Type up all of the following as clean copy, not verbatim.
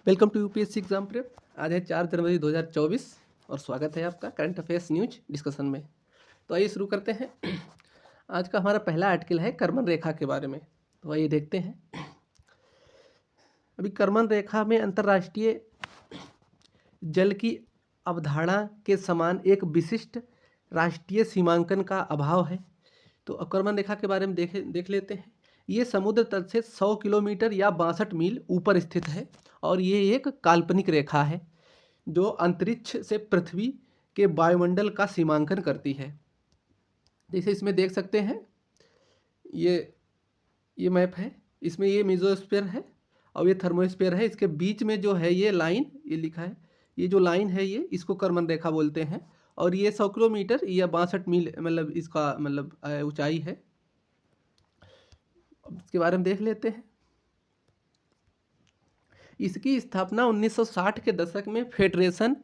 Welcome to UPSC exam prep. आज है 4 जनवरी 2024 और स्वागत है आपका करंट अफेयर्स न्यूज डिस्कशन में। तो आइए शुरू करते हैं। आज का हमारा पहला आर्टिकल है कर्मन रेखा के बारे में। तो आइए देखते हैं। अभी कर्मन रेखा में अंतर्राष्ट्रीय जल की अवधारणा के समान एक विशिष्ट राष्ट्रीय सीमांकन का अभाव है। तो कर्मन रेखा के बारे में देख लेते हैं। ये समुद्र तल से 100 किलोमीटर या 62 मील ऊपर स्थित है और ये एक काल्पनिक रेखा है जो अंतरिक्ष से पृथ्वी के वायुमंडल का सीमांकन करती है। जैसे इसमें देख सकते हैं, ये मैप है। इसमें ये मेसोस्फीयर है और ये थर्मोस्फीयर है। इसके बीच में जो है ये लाइन, ये लिखा है, ये जो लाइन है ये इसको कर्मन रेखा बोलते हैं। और ये 100 किलोमीटर या 62 मील मतलब इसका मतलब ऊंचाई है। अब इसके बारे में देख लेते हैं। इसकी स्थापना 1960 के दशक में फेडरेशन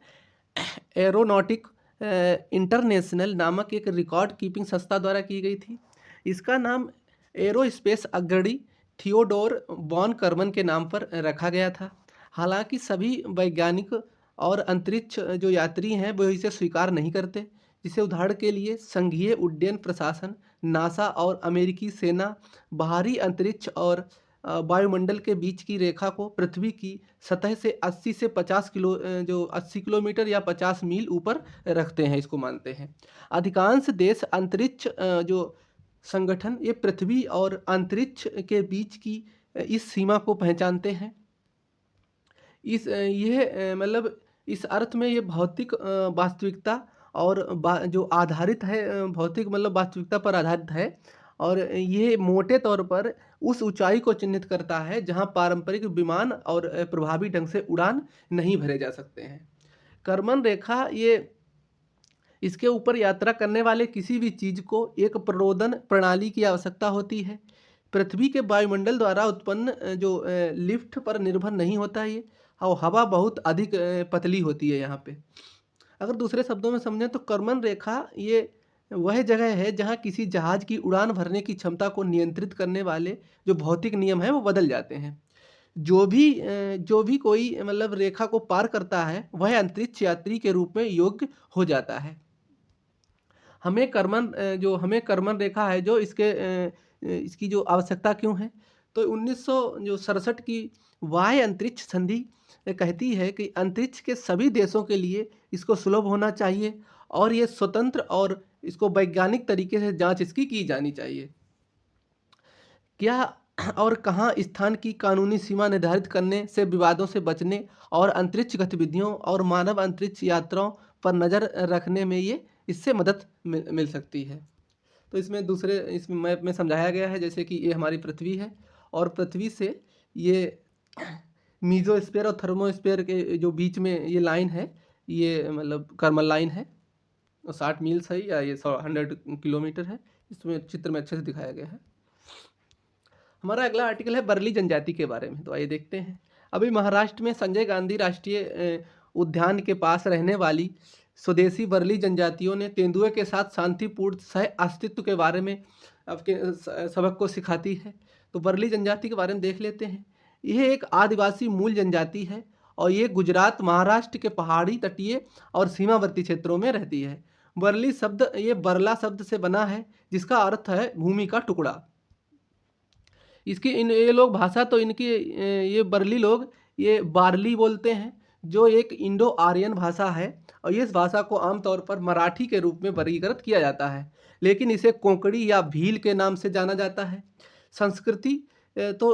एरोनॉटिक इंटरनेशनल नामक एक रिकॉर्ड कीपिंग संस्था द्वारा की गई थी। इसका नाम एरोस्पेस अग्रणी थियोडोर वॉन कर्मन के नाम पर रखा गया था। हालांकि सभी वैज्ञानिक और अंतरिक्ष जो यात्री हैं वो इसे स्वीकार नहीं करते। जिसे उदाहरण के लिए संघीय उड्डयन प्रशासन नासा और अमेरिकी सेना बाहरी अंतरिक्ष और वायुमंडल के बीच की रेखा को पृथ्वी की सतह से 80 से 50 किलो जो 80 किलोमीटर या 50 मील ऊपर रखते हैं, इसको मानते हैं। अधिकांश देश अंतरिक्ष जो संगठन ये पृथ्वी और अंतरिक्ष के बीच की इस सीमा को पहचानते हैं। मतलब इस अर्थ में ये भौतिक वास्तविकता और जो आधारित है भौतिक मतलब वास्तविकता पर आधारित है। और ये मोटे तौर पर उस ऊंचाई को चिन्हित करता है जहां पारंपरिक विमान और प्रभावी ढंग से उड़ान नहीं भरे जा सकते हैं। कर्मन रेखा ये इसके ऊपर यात्रा करने वाले किसी भी चीज को एक प्ररोदन प्रणाली की आवश्यकता होती है। पृथ्वी के वायुमंडल द्वारा उत्पन्न जो लिफ्ट पर निर्भर नहीं होता ये, और हवा बहुत अधिक पतली होती है यहाँ पे। अगर दूसरे शब्दों में समझें तो कर्मन रेखा ये वह जगह है जहाँ किसी जहाज की उड़ान भरने की क्षमता को नियंत्रित करने वाले जो भौतिक नियम हैं वो बदल जाते हैं। जो भी कोई मतलब रेखा को पार करता है वह अंतरिक्ष यात्री के रूप में योग्य हो जाता है। हमें कर्मन रेखा है जो इसकी जो आवश्यकता क्यों है, तो 1967 की वाह्य अंतरिक्ष संधि कहती है कि अंतरिक्ष के सभी देशों के लिए इसको सुलभ होना चाहिए और ये स्वतंत्र और इसको वैज्ञानिक तरीके से जांच इसकी की जानी चाहिए। क्या और कहाँ स्थान की कानूनी सीमा निर्धारित करने से विवादों से बचने और अंतरिक्ष गतिविधियों और मानव अंतरिक्ष यात्राओं पर नज़र रखने में ये इससे मदद मिल सकती है। तो इसमें मैप में समझाया गया है जैसे कि ये हमारी पृथ्वी है और पृथ्वी से ये मीजोस्फीयर और थर्मोस्फीयर के जो बीच में ये लाइन है, ये मतलब कर्मन लाइन है और 60 मील्स है या ये 100 किलोमीटर है। इसमें चित्र में अच्छे से दिखाया गया है। हमारा अगला आर्टिकल है बरली जनजाति के बारे में। तो आइए देखते हैं। अभी महाराष्ट्र में संजय गांधी राष्ट्रीय उद्यान के पास रहने वाली स्वदेशी बरली जनजातियों ने तेंदुए के साथ शांतिपूर्ण सह अस्तित्व के बारे में आपके सबक को सिखाती है। तो बरली जनजाति के बारे में देख लेते हैं। यह एक आदिवासी मूल जनजाति है और ये गुजरात महाराष्ट्र के पहाड़ी तटीय और सीमावर्ती क्षेत्रों में रहती है। बरली शब्द ये बरला शब्द से बना है जिसका अर्थ है भूमि का टुकड़ा। इसकी ये लोग भाषा तो इनकी ये बरली लोग ये बारली बोलते हैं जो एक इंडो आर्यन भाषा है और इस भाषा को आमतौर पर मराठी के रूप में वर्गीकृत किया जाता है, लेकिन इसे कोंकणी या भील के नाम से जाना जाता है। संस्कृति तो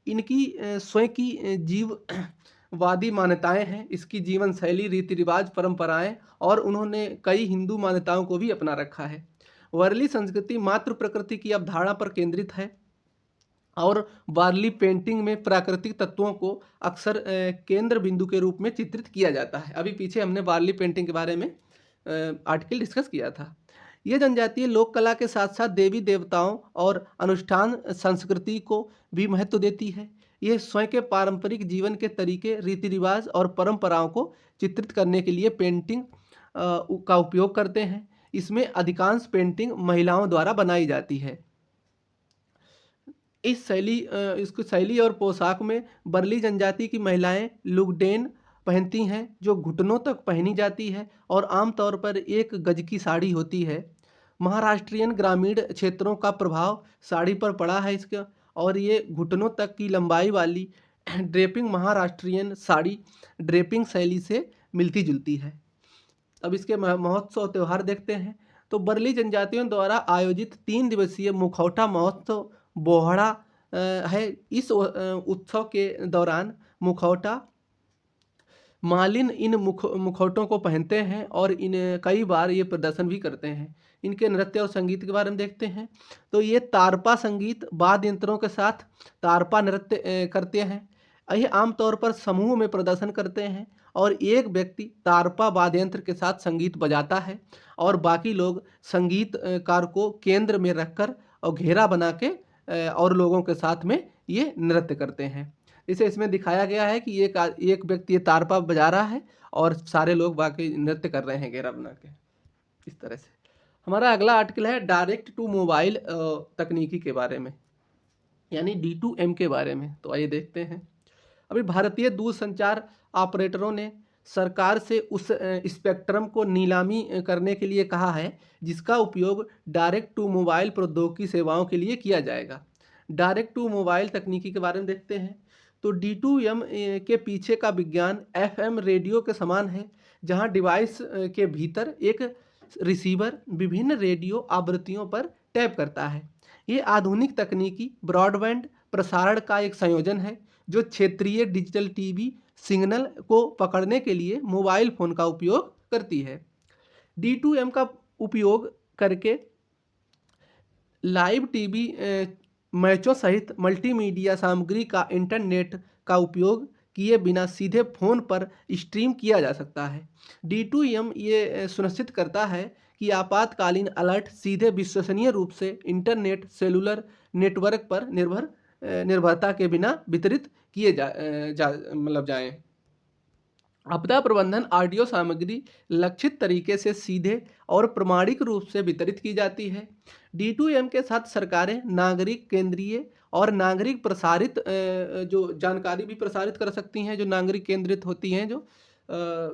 इनकी स्वयं की जीववादी मान्यताएं हैं। इसकी जीवन शैली, रीति रिवाज, परंपराएं और उन्होंने कई हिंदू मान्यताओं को भी अपना रखा है। वर्ली संस्कृति मातृ प्रकृति की अवधारणा पर केंद्रित है और वारली पेंटिंग में प्राकृतिक तत्वों को अक्सर केंद्र बिंदु के रूप में चित्रित किया जाता है। अभी पीछे हमने वारली पेंटिंग के बारे में आर्टिकल डिस्कस किया था। यह जनजातीय लोक कला के साथ साथ देवी देवताओं और अनुष्ठान संस्कृति को भी महत्व देती है। यह स्वयं के पारंपरिक जीवन के तरीके, रीति रिवाज और परंपराओं को चित्रित करने के लिए पेंटिंग का उपयोग करते हैं। इसमें अधिकांश पेंटिंग महिलाओं द्वारा बनाई जाती है। इसकी शैली और पोशाक में बर्ली जनजाति की महिलाएं लुगडेन पहनती हैं, जो घुटनों तक पहनी जाती है और आमतौर पर 1 गज की साड़ी होती है। महाराष्ट्रियन ग्रामीण क्षेत्रों का प्रभाव साड़ी पर पड़ा है इसका, और ये घुटनों तक की लंबाई वाली ड्रेपिंग महाराष्ट्रियन साड़ी ड्रेपिंग शैली से मिलती-जुलती है। अब इसके महोत्सव त्योहार देखते हैं। तो बर्ली जनजातियों द्वारा आयोजित 3 दिवसीय मुखौटा महोत्सव बोहड़ा है। इस उत्सव के दौरान मुखौटा मालिन इन मुखौटों को पहनते हैं और इन कई बार ये प्रदर्शन भी करते हैं। इनके नृत्य और संगीत के बारे में देखते हैं। तो ये तारपा संगीत वाद्य यंत्रों के साथ तारपा नृत्य करते हैं। ये आमतौर पर समूह में प्रदर्शन करते हैं और एक व्यक्ति तारपा वाद्य यंत्र के साथ संगीत बजाता है और बाकी लोग संगीतकार को केंद्र में रखकर और घेरा बना के और लोगों के साथ में ये नृत्य करते हैं। इसे इसमें दिखाया गया है कि एक व्यक्ति ये तारपा बजा रहा है और सारे लोग बाकी नृत्य कर रहे हैं घेरा बना के, इस तरह से। हमारा अगला आर्टिकल है डायरेक्ट टू मोबाइल तकनीकी के बारे में, यानी D2M के बारे में। तो आइए देखते हैं। अभी भारतीय दूरसंचार ऑपरेटरों ने सरकार से उस स्पेक्ट्रम को नीलामी करने के लिए कहा है जिसका उपयोग डायरेक्ट टू मोबाइल प्रौद्योगिकी सेवाओं के लिए किया जाएगा। डायरेक्ट टू मोबाइल तकनीकी के बारे में देखते हैं। तो D2M के पीछे का विज्ञान FM रेडियो के समान है, जहां डिवाइस के भीतर एक रिसीवर विभिन्न रेडियो आवृत्तियों पर टैप करता है। ये आधुनिक तकनीकी ब्रॉडबैंड प्रसारण का एक संयोजन है जो क्षेत्रीय डिजिटल टीवी सिग्नल को पकड़ने के लिए मोबाइल फ़ोन का उपयोग करती है। D2M का उपयोग करके लाइव टीवी मैचों सहित मल्टीमीडिया सामग्री का इंटरनेट का उपयोग किए बिना सीधे फ़ोन पर स्ट्रीम किया जा सकता है। D2M ये सुनिश्चित करता है कि आपातकालीन अलर्ट सीधे विश्वसनीय रूप से इंटरनेट सेलुलर नेटवर्क पर निर्भरता के बिना वितरित किए जाएं। आपदा प्रबंधन ऑडियो सामग्री लक्षित तरीके से सीधे और प्रमाणिक रूप से वितरित की जाती है। D2M के साथ सरकारें नागरिक केंद्रीय और नागरिक प्रसारित जो जानकारी भी प्रसारित कर सकती हैं, जो नागरिक केंद्रित होती हैं, जो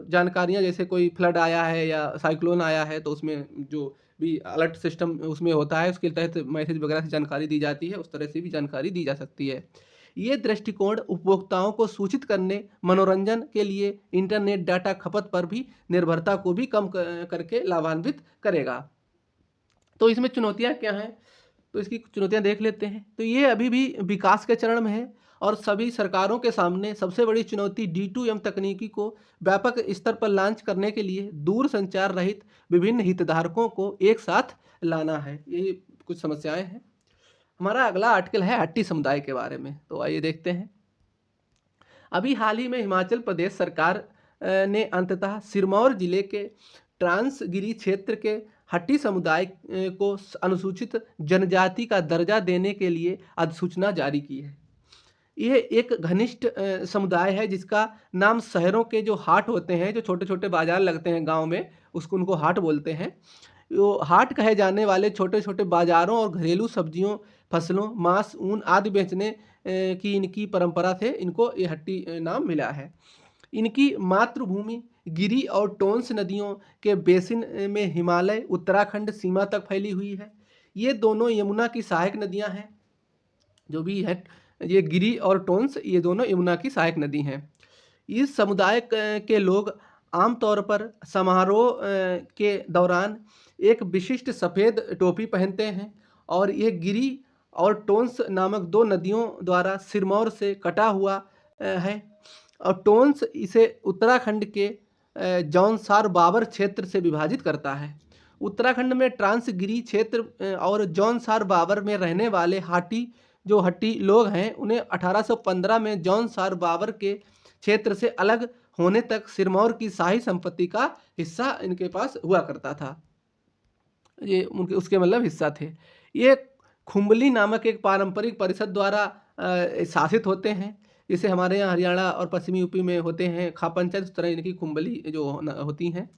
जानकारियां, जैसे कोई फ्लड आया है या साइक्लोन आया है तो उसमें जो भी अलर्ट सिस्टम उसमें होता है उसके तहत मैसेज वगैरह से जानकारी दी जाती है, उस तरह से भी जानकारी दी जा सकती है। ये दृष्टिकोण उपभोक्ताओं को सूचित करने, मनोरंजन के लिए इंटरनेट डाटा खपत पर भी निर्भरता को भी कम करके लाभान्वित करेगा। तो इसमें चुनौतियां क्या हैं, तो इसकी चुनौतियां देख लेते हैं। तो ये अभी भी विकास के चरण में है और सभी सरकारों के सामने सबसे बड़ी चुनौती D2M तकनीकी को व्यापक स्तर पर लॉन्च करने के लिए दूर संचार रहित विभिन्न हितधारकों को एक साथ लाना है। ये कुछ समस्याएं हैं। हमारा अगला आर्टिकल है हट्टी समुदाय के बारे में। तो आइए देखते हैं। अभी हाल ही में हिमाचल प्रदेश सरकार ने अंततः सिरमौर जिले के ट्रांसगिरी क्षेत्र के हट्टी समुदाय को अनुसूचित जनजाति का दर्जा देने के लिए अधिसूचना जारी की है। यह एक घनिष्ठ समुदाय है जिसका नाम शहरों के जो हाट होते हैं, जो छोटे छोटे बाजार लगते हैं गांव में, उनको हाट बोलते हैं। वो हाट कहे जाने वाले छोटे छोटे बाजारों और घरेलू सब्जियों, फसलों, मांस, ऊन आदि बेचने की इनकी परंपरा से इनको ये हट्टी नाम मिला है। इनकी मातृभूमि गिरी और टोंस नदियों के बेसिन में हिमालय उत्तराखंड सीमा तक फैली हुई है। ये दोनों यमुना की सहायक नदियां हैं। जो भी है ये गिरी और टोंस, ये दोनों यमुना की सहायक नदी हैं। इस समुदाय के लोग आमतौर पर समारोह के दौरान एक विशिष्ट सफ़ेद टोपी पहनते हैं और ये गिरी और टोंस नामक दो नदियों द्वारा सिरमौर से कटा हुआ है। और टोंस इसे उत्तराखंड के जौनसार बाबर क्षेत्र से विभाजित करता है। उत्तराखंड में ट्रांसगिरी क्षेत्र और जौनसार बाबर में रहने वाले हट्टी लोग हैं, उन्हें 1815 में जौनसार बाबर के क्षेत्र से अलग होने तक सिरमौर की शाही संपत्ति का हिस्सा इनके पास हुआ करता था। ये उनके उसके मतलब हिस्सा थे। ये खुम्बली नामक एक पारंपरिक परिषद द्वारा शासित होते हैं, जैसे हमारे यहाँ हरियाणा और पश्चिमी यूपी में होते हैं खाप पंचायत, उस तरह इनकी खुम्बली जो होती हैं।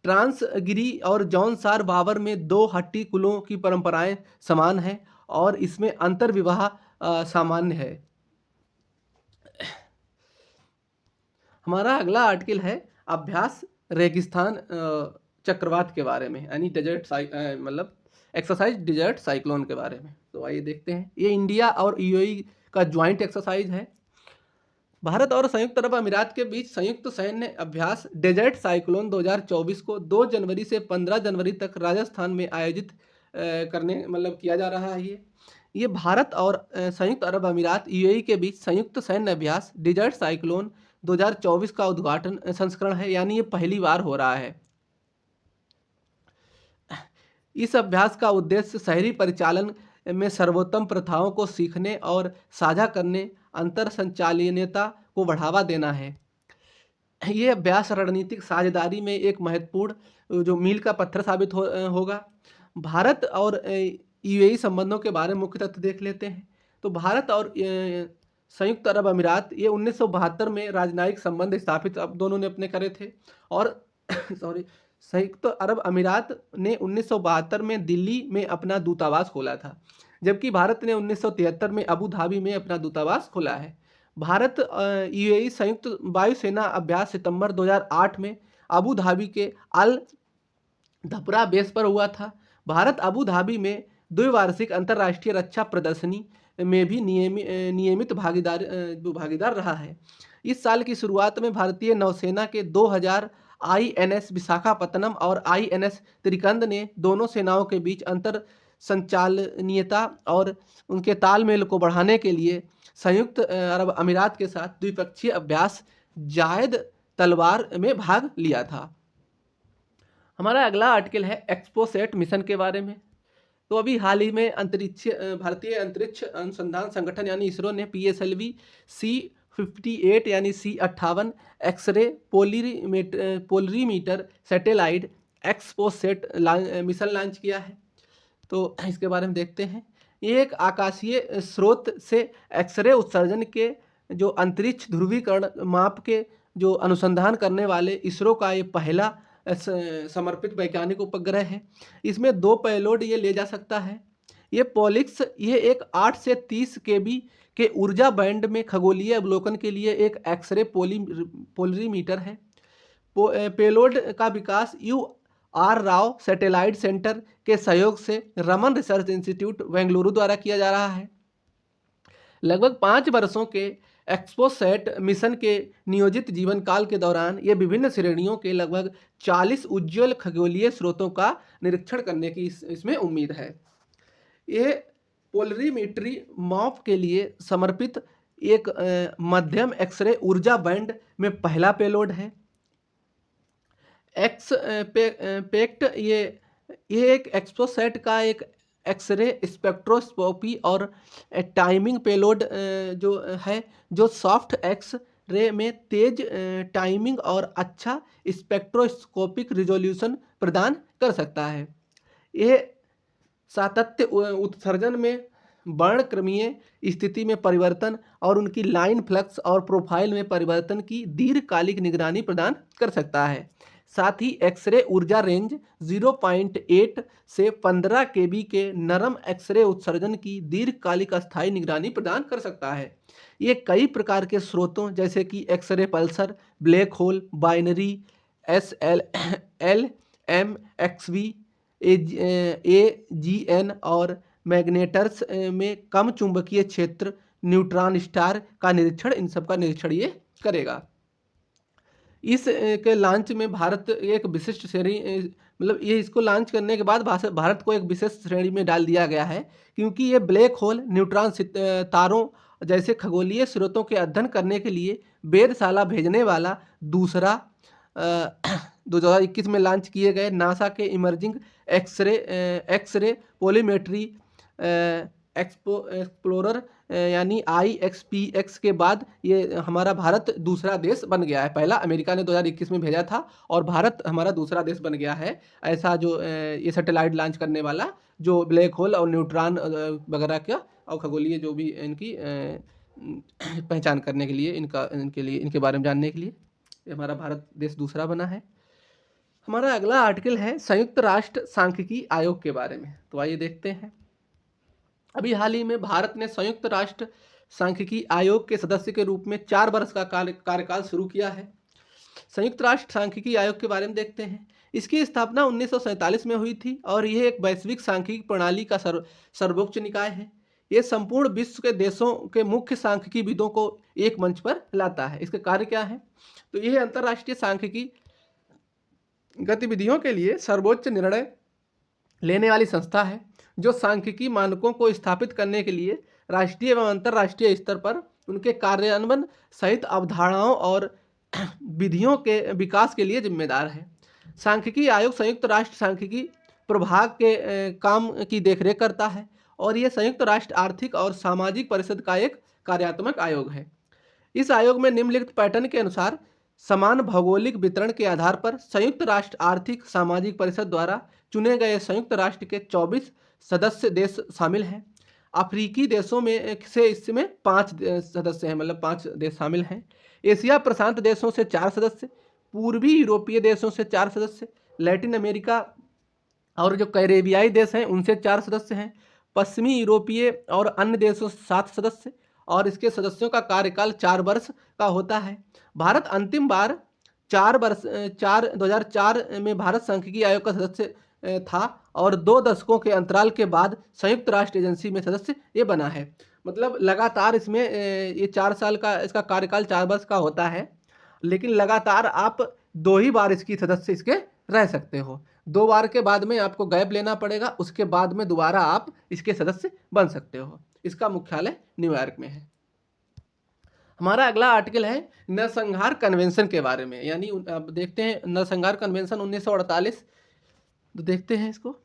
ट्रांसगिरी और जौनसार बाबर में दो हट्टी कुलों की परंपराएं समान हैं और इसमें अंतर विवाह सामान्य है। हमारा अगला आर्टिकल है अभ्यास रेगिस्तान चक्रवात के बारे में, यानी मतलब एक्सरसाइज डेजर्ट साइक्लोन के बारे में। तो आइए देखते हैं। ये इंडिया और यूएई का ज्वाइंट एक्सरसाइज है। भारत और संयुक्त अरब अमीरात के बीच संयुक्त सैन्य अभ्यास डेजर्ट साइक्लोन 2024 को 2 जनवरी से 15 जनवरी तक राजस्थान में आयोजित करने मतलब किया जा रहा है। ये भारत और संयुक्त अरब अमीरात यूएई के बीच संयुक्त सैन्य अभ्यास डेजर्ट साइक्लोन 2024 का उद्घाटन संस्करण है, यानी ये पहली बार हो रहा है। इस अभ्यास का उद्देश्य शहरी परिचालन में सर्वोत्तम प्रथाओं को सीखने और साझा करने, अंतर संचालनीयता को बढ़ावा देना है। ये अभ्यास रणनीतिक साझेदारी में एक महत्वपूर्ण जो मील का पत्थर साबित होगा। भारत और यूएई संबंधों के बारे में मुख्य तथ्य देख लेते हैं। तो भारत और संयुक्त अरब अमीरात ये 1972 में राजनयिक संबंध स्थापित अब दोनों ने अपने करे थे। और सॉरी, संयुक्त अरब अमीरात ने 1972 में दिल्ली में अपना दूतावास खोला था, जबकि भारत ने 1973 में अबू धाबी में अपना दूतावास खोला है। भारत यूएई संयुक्त वायुसेना अभ्यास सितंबर 2008 में अबू धाबी के अल धपरा बेस पर हुआ था। भारत अबू धाबी में द्विवार्षिक अंतर्राष्ट्रीय रक्षा प्रदर्शनी में भी नियमित भागीदार रहा है। इस साल की शुरुआत में भारतीय नौसेना के 2000 आईएनएस विशाखापत्तनम और आईएनएस त्रिकंद ने दोनों सेनाओं के बीच अंतर संचालनीयता और उनके तालमेल को बढ़ाने के लिए संयुक्त अरब अमीरात के साथ द्विपक्षीय अभ्यास जायद तलवार में भाग लिया था। हमारा अगला आर्टिकल है एक्सपोसेट मिशन के बारे में। तो अभी हाल ही में भारतीय अंतरिक्ष अनुसंधान संगठन यानी इसरो ने PSLV C58 यानी C58 x ray polarimeter satellite XPoSat mission launch किया है। तो इसके बारे में देखते हैं। ये एक आकाशीय स्रोत से एक्सरे उत्सर्जन के जो अंतरिक्ष ध्रुवीकरण माप के जो अनुसंधान करने वाले इसरो का ये पहला समर्पित वैज्ञानिक उपग्रह है। इसमें 2 पेलोड ये ले जा सकता है। ये पोलिक्स ये एक 8 से 30 kb के ऊर्जा बैंड में खगोलीय अवलोकन के लिए एक एक्सरे पोलरीमीटर है। पेलोड का विकास UR राव सैटेलाइट सेंटर के सहयोग से रमन रिसर्च इंस्टीट्यूट बेंगलुरु द्वारा किया जा रहा है। लगभग 5 वर्षों के एक्सपोसेट मिशन के नियोजित जीवन काल के दौरान ये विभिन्न श्रेणियों के लगभग 40 उज्ज्वल खगोलीय स्रोतों का निरीक्षण करने की इसमें उम्मीद है। ये पोलरीमेट्री माप के लिए समर्पित एक मध्यम एक्सरे ऊर्जा बैंड में पहला पेलोड है। एक्सपेक्ट ये एक एक्सपोसेट का एक एक्सरे स्पेक्ट्रोस्कोपी और टाइमिंग पेलोड जो है, जो सॉफ्ट एक्स रे में तेज टाइमिंग और अच्छा स्पेक्ट्रोस्कोपिक रिजोल्यूशन प्रदान कर सकता है। ये सातत्य उत्सर्जन में वर्णक्रमीय स्थिति में परिवर्तन और उनकी लाइन फ्लक्स और प्रोफाइल में परिवर्तन की दीर्घकालिक निगरानी प्रदान कर सकता है। साथ ही एक्सरे ऊर्जा रेंज 0.8 से 15 kb के नरम एक्सरे उत्सर्जन की दीर्घकालिक अस्थायी निगरानी प्रदान कर सकता है। ये कई प्रकार के स्रोतों जैसे कि x ray pulsar, black hole, binary, SLM-XV, AGN और मैग्नेटर्स में कम चुंबकीय क्षेत्र, न्यूट्रॉन स्टार का निरीक्षण, इन सब का निरीक्षण ये करेगा। इस के लॉन्च में भारत एक विशिष्ट श्रेणी मतलब ये इसको लॉन्च करने के बाद भारत को एक विशेष श्रेणी में डाल दिया गया है, क्योंकि ये ब्लैक होल, न्यूट्रॉन तारों जैसे खगोलीय स्रोतों के अध्ययन करने के लिए वेधशाला भेजने वाला दूसरा 2021 में लॉन्च किए गए नासा के इमर्जिंग एक्सरे पोलीमेट्री एक्सप्लोरर यानी IXPX के बाद ये हमारा भारत दूसरा देश बन गया है। पहला अमेरिका ने 2021 में भेजा था और भारत हमारा दूसरा देश बन गया है ऐसा जो ये सैटेलाइट लॉन्च करने वाला, जो ब्लैक होल और न्यूट्रॉन वगैरह का और खगोलीय जो भी इनकी पहचान करने के लिए इनके बारे में जानने के लिए ये हमारा भारत देश दूसरा बना है। हमारा अगला आर्टिकल है संयुक्त राष्ट्र सांख्यिकी आयोग के बारे में। तो आइए देखते हैं। अभी हाल ही में भारत ने संयुक्त राष्ट्र सांख्यिकी आयोग के सदस्य के रूप में 4 वर्ष का कार्यकाल शुरू किया है। संयुक्त राष्ट्र सांख्यिकी आयोग के बारे में देखते हैं। इसकी स्थापना 1947 में हुई थी और यह एक वैश्विक सांख्यिकी प्रणाली का सर्वोच्च निकाय है। ये संपूर्ण विश्व के देशों के मुख्य सांख्यिकी विदों को एक मंच पर लाता है। इसके कार्य क्या है? तो यह अंतर्राष्ट्रीय सांख्यिकी गतिविधियों के लिए सर्वोच्च निर्णय लेने वाली संस्था है, जो सांख्यिकी मानकों को स्थापित करने के लिए राष्ट्रीय एवं अंतर्राष्ट्रीय स्तर पर उनके कार्यान्वयन सहित अवधारणाओं और विधियों के विकास के लिए जिम्मेदार है। सांख्यिकी आयोग संयुक्त राष्ट्र सांख्यिकी प्रभाग के काम की देखरेख करता है और यह संयुक्त राष्ट्र आर्थिक और सामाजिक परिषद का एक कार्यात्मक आयोग है। इस आयोग में निम्नलिखित पैटर्न के अनुसार समान भौगोलिक वितरण के आधार पर संयुक्त राष्ट्र आर्थिक सामाजिक परिषद द्वारा चुने गए संयुक्त राष्ट्र के 24 सदस्य देश शामिल हैं। अफ्रीकी देशों में से इसमें 5 सदस्य हैं, मतलब 5 देश शामिल हैं। एशिया प्रशांत देशों से 4 सदस्य, पूर्वी यूरोपीय देशों से 4 सदस्य, लैटिन अमेरिका और जो कैरेबियाई देश हैं उनसे 4 सदस्य हैं, पश्चिमी यूरोपीय और अन्य देशों से 7 सदस्य, और इसके सदस्यों का कार्यकाल 4 वर्ष का होता है। भारत अंतिम बार 2004 में भारत सांख्यिकी आयोग का सदस्य था और 2 दशकों के अंतराल के बाद संयुक्त राष्ट्र एजेंसी में सदस्य ये बना है। मतलब लगातार इसमें ये 4 साल का इसका कार्यकाल 4 वर्ष का होता है, लेकिन लगातार आप 2 ही बार इसकी सदस्य इसके रह सकते हो। 2 बार के बाद में आपको गैप लेना पड़ेगा, उसके बाद में दोबारा आप इसके सदस्य बन सकते हो। इसका मुख्यालय न्यूयॉर्क में है। हमारा अगला आर्टिकल है नरसंहार कन्वेंशन के बारे में, यानी अब देखते हैं नरसंहार कन्वेंशन 1948। तो देखते हैं इसको।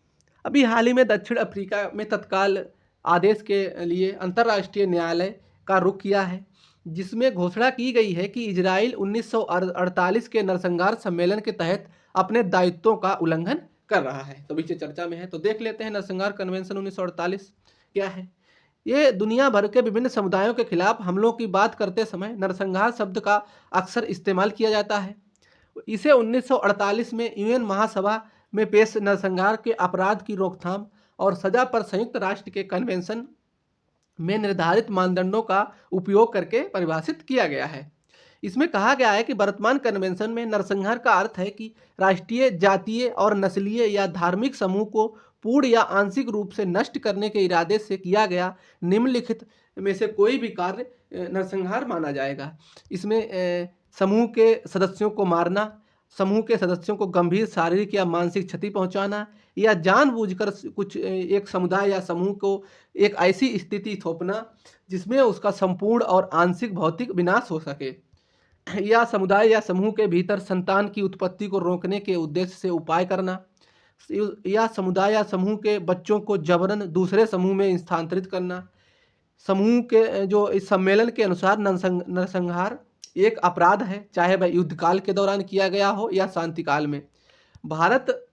अभी हाल ही में दक्षिण अफ्रीका में तत्काल आदेश के लिए अंतर्राष्ट्रीय न्यायालय का रुख किया है, जिसमें घोषणा की गई है कि इजराइल 1948 के नरसंहार सम्मेलन के तहत अपने दायित्वों का उल्लंघन कर रहा है। तो बीच चर्चा में है, तो देख लेते हैं नरसंहार कन्वेंशन 1948 क्या है। ये दुनिया भर के विभिन्न समुदायों के खिलाफ हमलों की बात करते समय नरसंहार शब्द का अक्सर इस्तेमाल किया जाता है। इसे 1948 में यूएन महासभा में पेश नरसंहार के अपराध की रोकथाम और सजा पर संयुक्त राष्ट्र के कन्वेंशन में निर्धारित मानदंडों का उपयोग करके परिभाषित किया गया है। इसमें कहा गया है कि वर्तमान कन्वेंशन में नरसंहार का अर्थ है कि राष्ट्रीय, जातीय और नस्लीय या धार्मिक समूह को पूर्ण या आंशिक रूप से नष्ट करने के इरादे से किया गया निम्नलिखित में से कोई भी कार्य नरसंहार माना जाएगा। इसमें समूह के सदस्यों को मारना, समूह के सदस्यों को गंभीर शारीरिक या मानसिक क्षति पहुंचाना, या जानबूझकर कुछ एक समुदाय या समूह को एक ऐसी स्थिति थोपना जिसमें उसका संपूर्ण और आंशिक भौतिक विनाश हो सके, या समुदाय या समूह के भीतर संतान की उत्पत्ति को रोकने के उद्देश्य से उपाय करना, या समुदाय या समूह के बच्चों को जबरन दूसरे समूह में स्थानांतरित करना। समूह के जो इस सम्मेलन के अनुसार नरसंहार एक अपराध है, चाहे वह युद्धकाल के दौरान किया गया हो या शांति काल में। भारत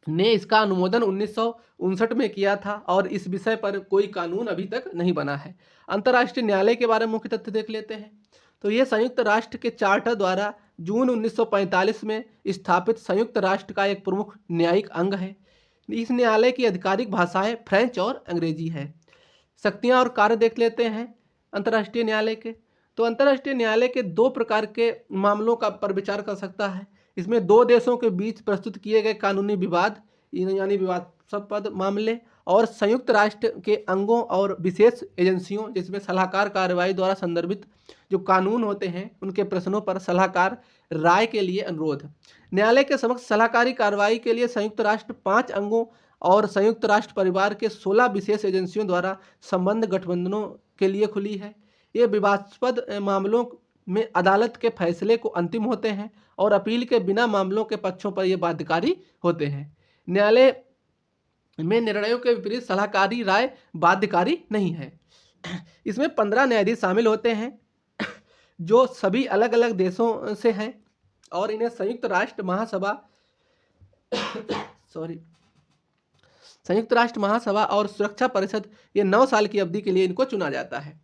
ने इसका अनुमोदन 1959 में किया था और इस विषय पर कोई कानून अभी तक नहीं बना है। अंतर्राष्ट्रीय न्यायालय के बारे में मुख्य तथ्य देख लेते हैं। तो यह संयुक्त राष्ट्र के चार्टर द्वारा जून 1945 में स्थापित संयुक्त राष्ट्र का एक प्रमुख न्यायिक अंग है। इस न्यायालय की आधिकारिक भाषाएं फ्रेंच और अंग्रेजी है। शक्तियां और कार्य देख लेते हैं अंतर्राष्ट्रीय न्यायालय के। तो अंतर्राष्ट्रीय न्यायालय के 2 प्रकार के मामलों का पर विचार कर सकता है। इसमें 2 देशों के बीच प्रस्तुत किए गए कानूनी विवाद यानी विवादास्पद मामले, और संयुक्त राष्ट्र के अंगों और विशेष एजेंसियों जिसमें सलाहकार कार्रवाई द्वारा संदर्भित जो कानून होते हैं उनके प्रश्नों पर सलाहकार राय के लिए अनुरोध। न्यायालय के समक्ष सलाहकारी कार्रवाई के लिए संयुक्त राष्ट्र 5 अंगों और संयुक्त राष्ट्र परिवार के 16 विशेष एजेंसियों द्वारा संबंध गठबंधनों के लिए खुली है। ये विवादास्पद मामलों में अदालत के फैसले को अंतिम होते हैं और अपील के बिना मामलों के पक्षों पर ये बाध्यकारी होते हैं। न्यायालय में निर्णयों के विपरीत सलाहकारी राय बाध्यकारी नहीं है। इसमें 15 न्यायाधीश शामिल होते हैं जो सभी अलग अलग देशों से हैं और इन्हें संयुक्त राष्ट्र महासभा और सुरक्षा परिषद ये 9 साल की अवधि के लिए इनको चुना जाता है।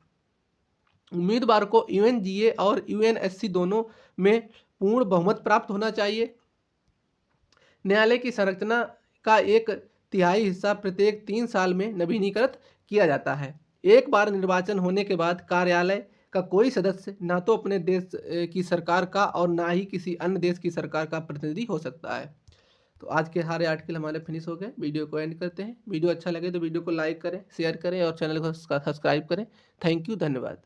उम्मीदवार को यूएनजीए और यूएनएससी दोनों में पूर्ण बहुमत प्राप्त होना चाहिए। न्यायालय की संरचना का 1/3 हिस्सा प्रत्येक 3 साल में नवीनीकृत किया जाता है। एक बार निर्वाचन होने के बाद कार्यालय का कोई सदस्य ना तो अपने देश की सरकार का और ना ही किसी अन्य देश की सरकार का प्रतिनिधि हो सकता है। तो आज के सारे आर्टिकल हमारे फिनिश हो गए। वीडियो को एंड करते हैं। वीडियो अच्छा लगे तो वीडियो को लाइक करें, शेयर करें और चैनल को सब्सक्राइब करें। थैंक यू, धन्यवाद।